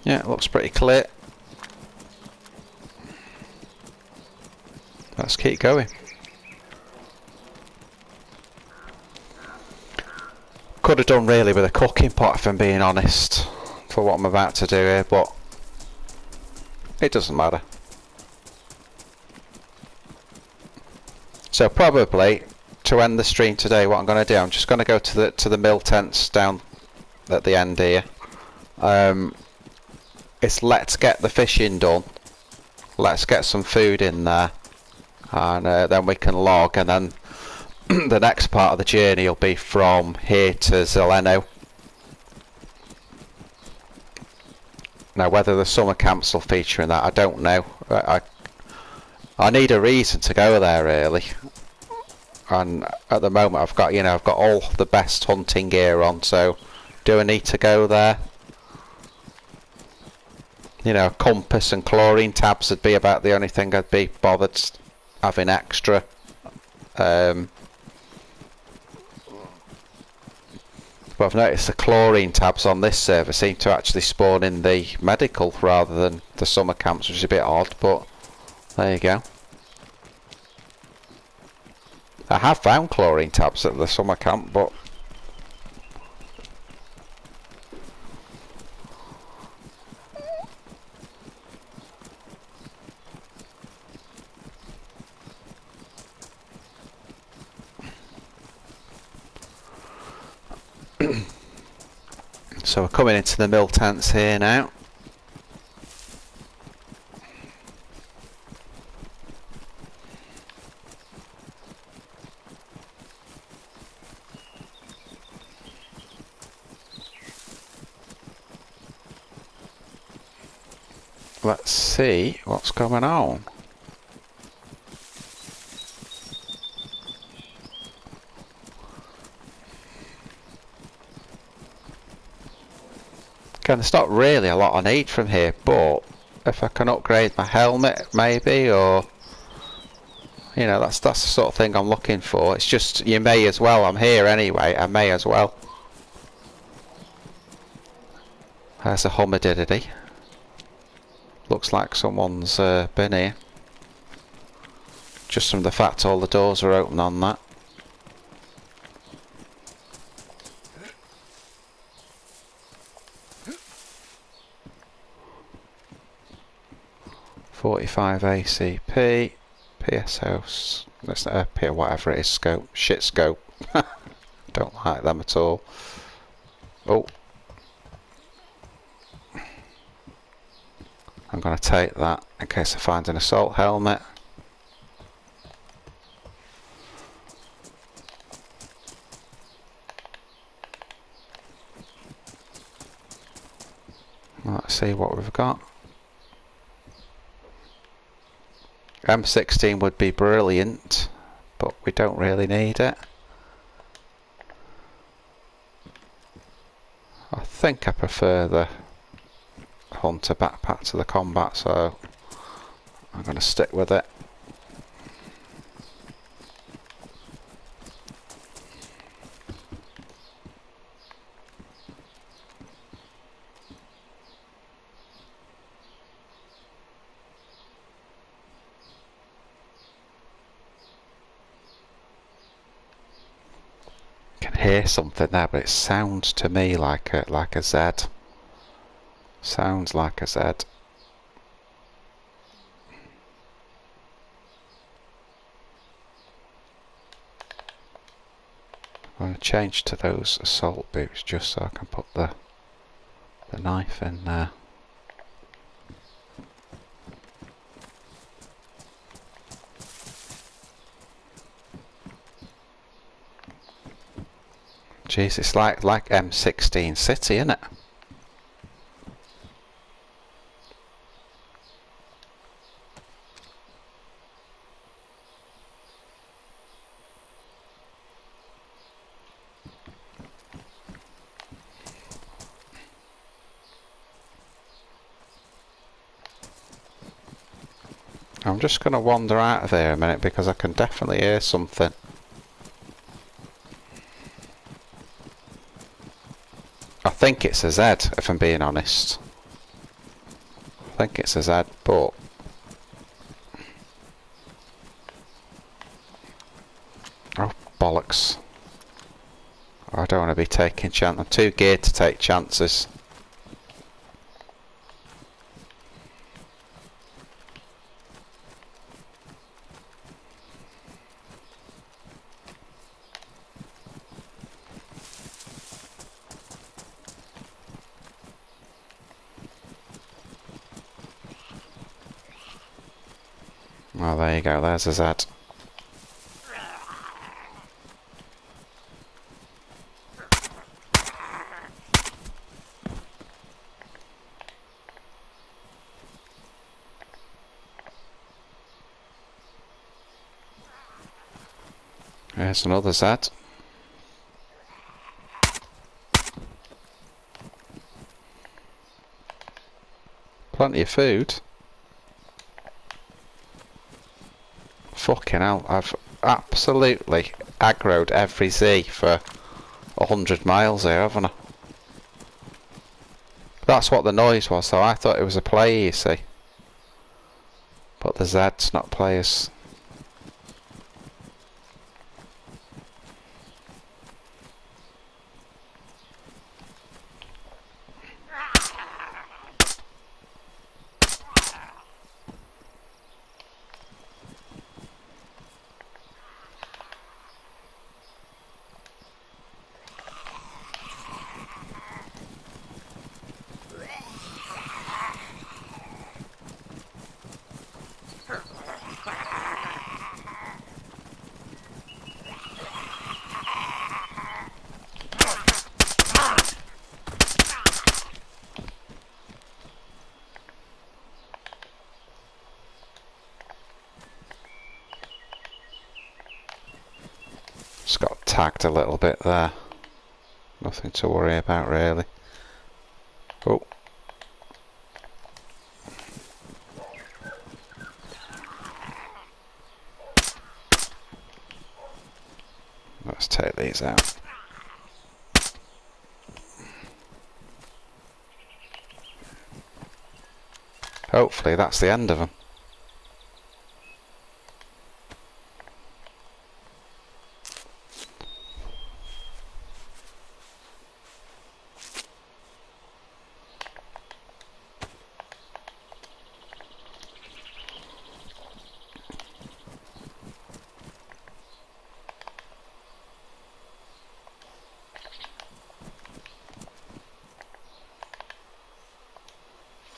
Yeah, it looks pretty clear. Let's keep going. Could have done really with a cooking pot if I'm being honest, for what I'm about to do here, but it doesn't matter. So probably to end the stream today, what I'm going to do, I'm just going to go to the mill tents down at the end here. It's let's get the fishing done, let's get some food in there, and then we can log, and then the next part of the journey will be from here to Zeleno. Now whether the summer camps will feature in that, I don't know. I need a reason to go there really, and at the moment I've got all the best hunting gear on, so do I need to go there? You know, compass and chlorine tabs would be about the only thing I'd be bothered having extra. But I've noticed the chlorine tabs on this server seem to actually spawn in the medical rather than the summer camps, which is a bit odd, but there you go. I have found chlorine tabs at the summer camp, but so we're coming into the mill tents here now. Let's see what's going on. Again, there's not really a lot I need from here, but if I can upgrade my helmet maybe, or you know, that's the sort of thing I'm looking for. It's just, you may as well, I'm here anyway, I may as well. There's a humidity. Looks like someone's been here. Just from the fact all the doors are open on that. .45 ACP, PSO, that's whatever it is, scope, shit scope. Don't like them at all. Oh, I'm going to take that in case I find an assault helmet. Let's see what we've got. M16 would be brilliant, but we don't really need it. I think I prefer the Hunter backpack to the combat, so I'm going to stick with it. Hear something there, but it sounds to me like a Z. Sounds like a Z. I'm going to change to those assault boots just so I can put the knife in there. Jeez, it's like M16 City, isn't it? I'm just going to wander out of here a minute because I can definitely hear something. I think it's a Z, if I'm being honest. I think it's a Z, but oh, bollocks. I don't want to be taking chances. I'm too geared to take chances. Oh, there you go, there's a Z. There's another Z. Plenty of food. Fucking hell, I've absolutely aggroed every Z for 100 miles here, haven't I? That's what the noise was, so I thought it was a player, you see. But the Z's not players. Just got tagged a little bit there. Nothing to worry about really. Oh. Let's take these out. Hopefully that's the end of them.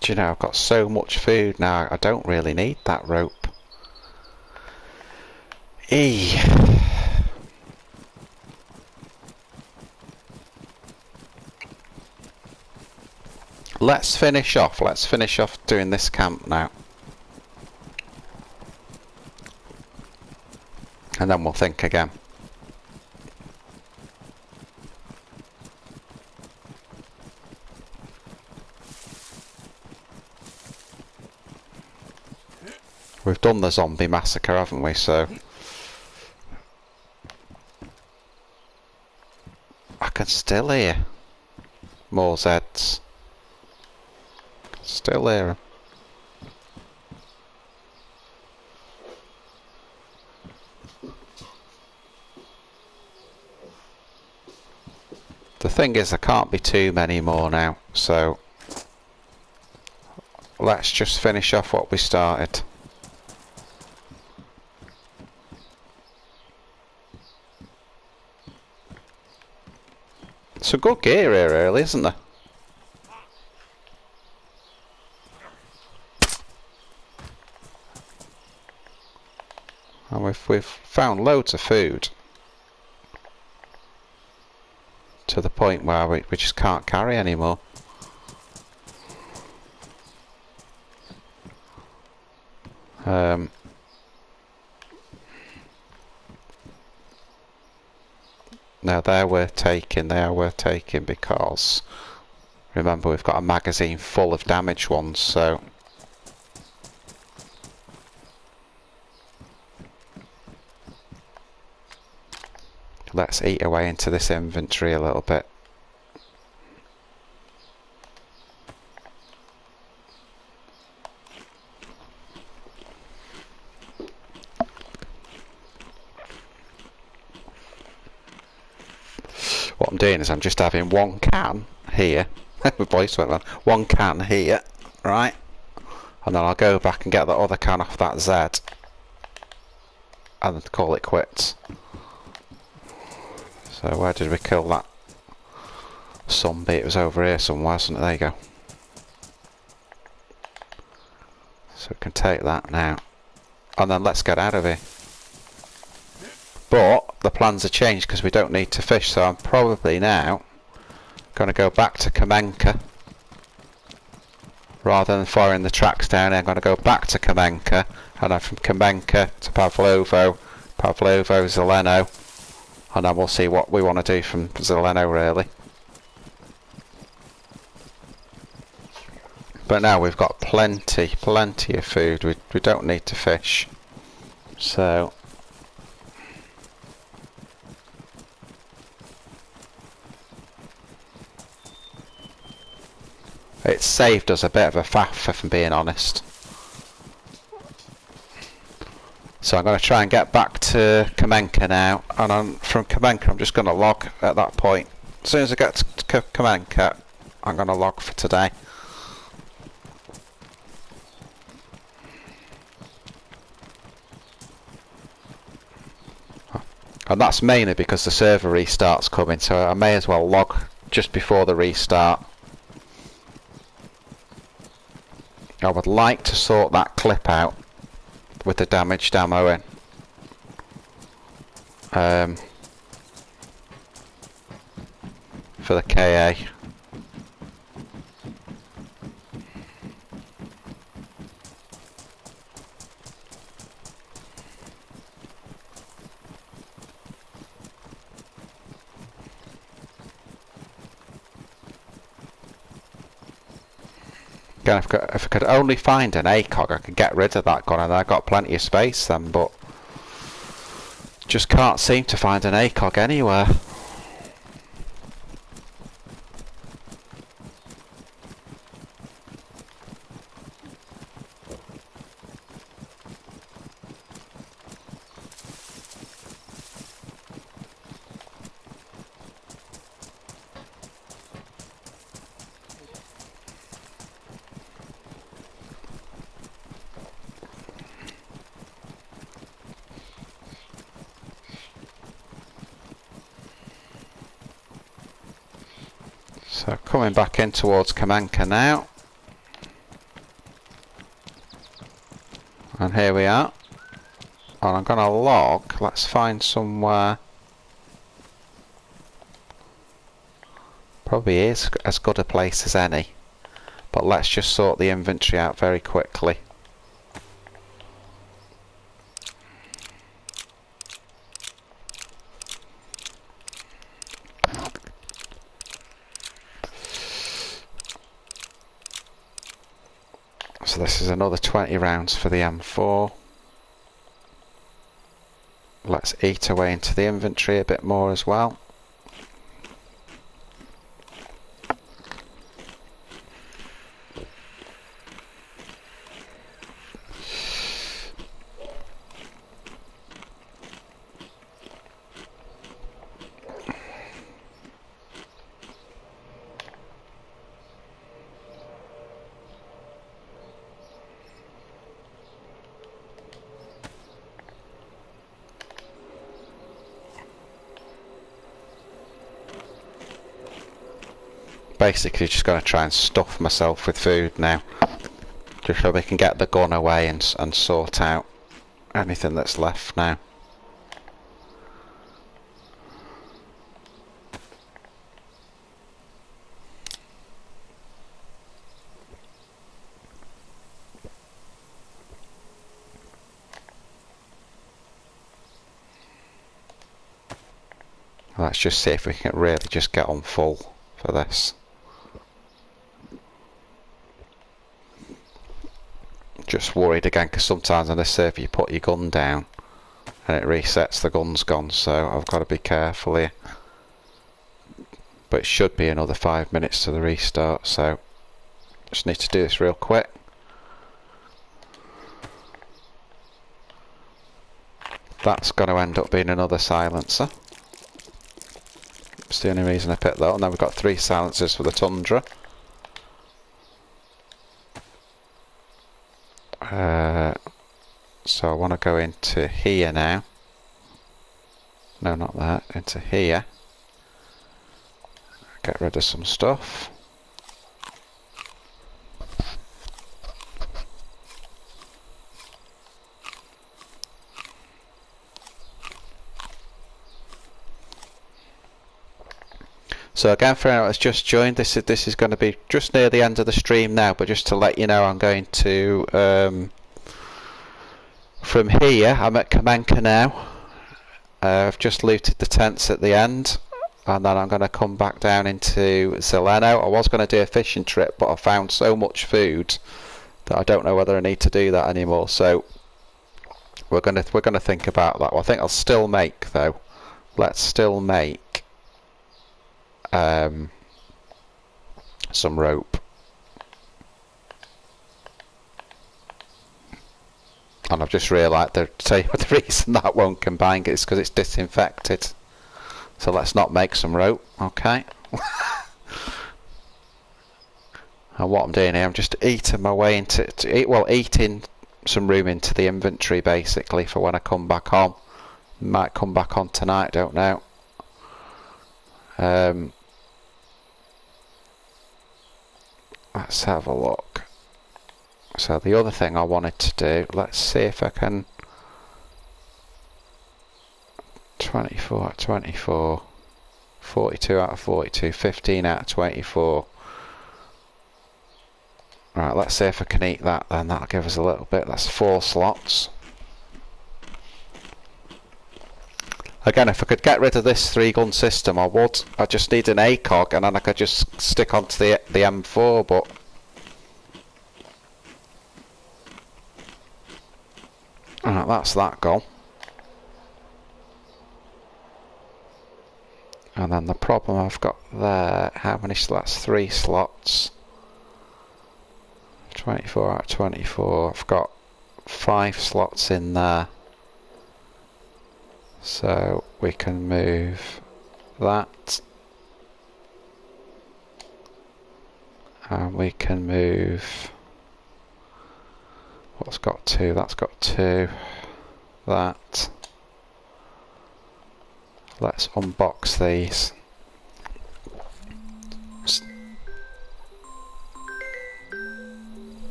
Do you know, I've got so much food now, I don't really need that rope. Let's finish off doing this camp now. And then we'll think again. We've done the zombie massacre, haven't we? So I can still hear more Zeds. Still hear them. The thing is, there can't be too many more now, so let's just finish off what we started. Some good gear here early, isn't there? And we've found loads of food to the point where we just can't carry anymore. Now they are worth taking because remember we've got a magazine full of damaged ones, so let's eat away into this inventory a little bit. What I'm doing is I'm just having one can here. My voice went wrong. One can here, right? And then I'll go back and get that other can off that Z and call it quits. So where did we kill that zombie? It was over here somewhere, wasn't it? There you go. So we can take that now. And then let's get out of here. But the plans have changed because we don't need to fish, so I'm probably now going to go back to Kamenka. Rather than following the tracks down, I'm going to go back to Kamenka, and then from Kamenka to Pavlovo, Zeleno, and then we'll see what we want to do from Zeleno really. But now we've got plenty of food, we don't need to fish. So it's saved us a bit of a faff, if I'm being honest. So I'm going to try and get back to Kamenka now, and from Kamenka I'm just going to log at that point. As soon as I get to Kamenka, I'm going to log for today. And that's mainly because the server restart's coming, so I may as well log just before the restart. I would like to sort that clip out with the damaged ammo in. For the KA. Again, if I could only find an ACOG, I could get rid of that gun, and I got plenty of space then, but Just can't seem to find an ACOG anywhere. So coming back in towards Kamenka now. And here we are. And I'm going to log. Let's find somewhere. Probably is as good a place as any. But let's just sort the inventory out very quickly. So this is another 20 rounds for the M4. Let's eat away into the inventory a bit more as well. Basically just going to try and stuff myself with food now, just so we can get the gun away and sort out anything that's left now. Let's just see if we can really just get on full for this. Just worried again because sometimes on this server you put your gun down and it resets, the gun's gone, so I've got to be careful here. But it should be another 5 minutes to the restart, so just need to do this real quick. That's going to end up being another silencer. It's the only reason I picked that up. And then we've got 3 silencers for the Tundra. So I want to go into here now. No, not that. Into here. Get rid of some stuff. So again, for anyone that's just joined, this is going to be just near the end of the stream now, but just to let you know, I'm going to from here. I'm at Kamenka now. I've just looted the tents at the end, and then I'm going to come back down into Zeleno. I was going to do a fishing trip, but I found so much food that I don't know whether I need to do that anymore. So we're going to think about that. Well, I think I'll still make though. Let's still make some rope. And I've just realised the reason that won't combine is because it's disinfected. So let's not make some rope, okay? And what I'm doing here, I'm just eating my way into eating some room into the inventory basically for when I come back on. Might come back on tonight, don't know. Let's have a look. So the other thing I wanted to do, let's see if I can 24 out of 24, 42 out of 42, 15 out of 24. Right, let's see if I can eat that then, that'll give us a little bit. That's 4 slots. Again, if I could get rid of this 3-gun system I would. I just need an ACOG and then I could just stick onto the M4, but alright, that's that gone. And then the problem I've got there, how many slots? 3 slots. 24 out of 24. I've got 5 slots in there. So we can move that. And we can move... What's got 2? That's got 2. That. Let's unbox these.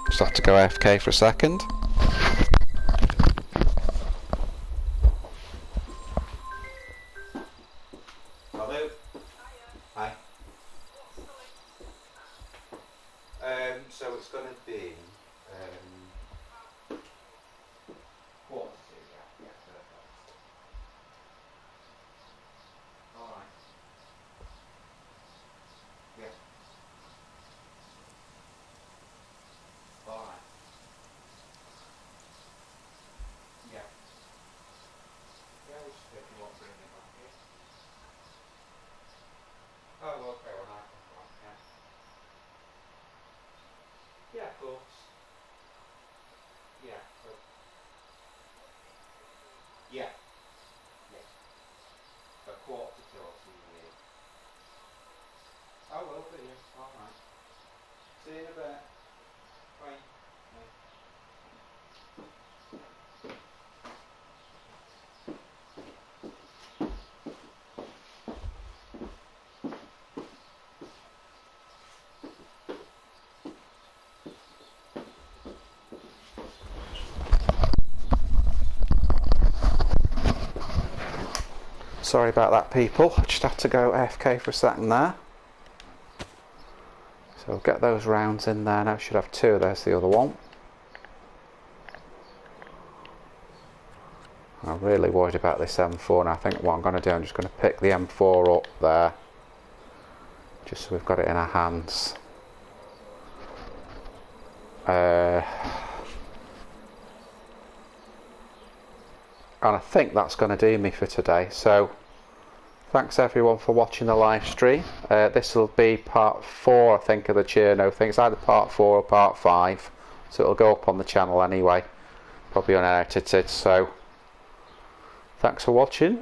Just have to go AFK for a second. Hello. Hi. So it's going to be quarter to, yeah, perfect. All right. Yeah. All right. Yeah. Yeah, we'll just if you want to bring it back here. Oh, okay, well, I can come, yeah. Yeah, of course. Yeah, so, yeah, yeah. A quarter to 2 or 2 years. Oh, well, for you. All right. See you in a bit. Bye. Bye. Sorry about that, people. I just have to go AFK for a second there. So we'll get those rounds in there now. Should have 2. There's the other one. I'm really worried about this M4, and I think what I'm going to do, I'm just going to pick the M4 up there, just so we've got it in our hands. And I think that's going to do me for today. So thanks everyone for watching the live stream. This will be part 4, I think, of the Cherno thing. It's either part 4 or part 5, so it'll go up on the channel anyway, probably unedited. So thanks for watching,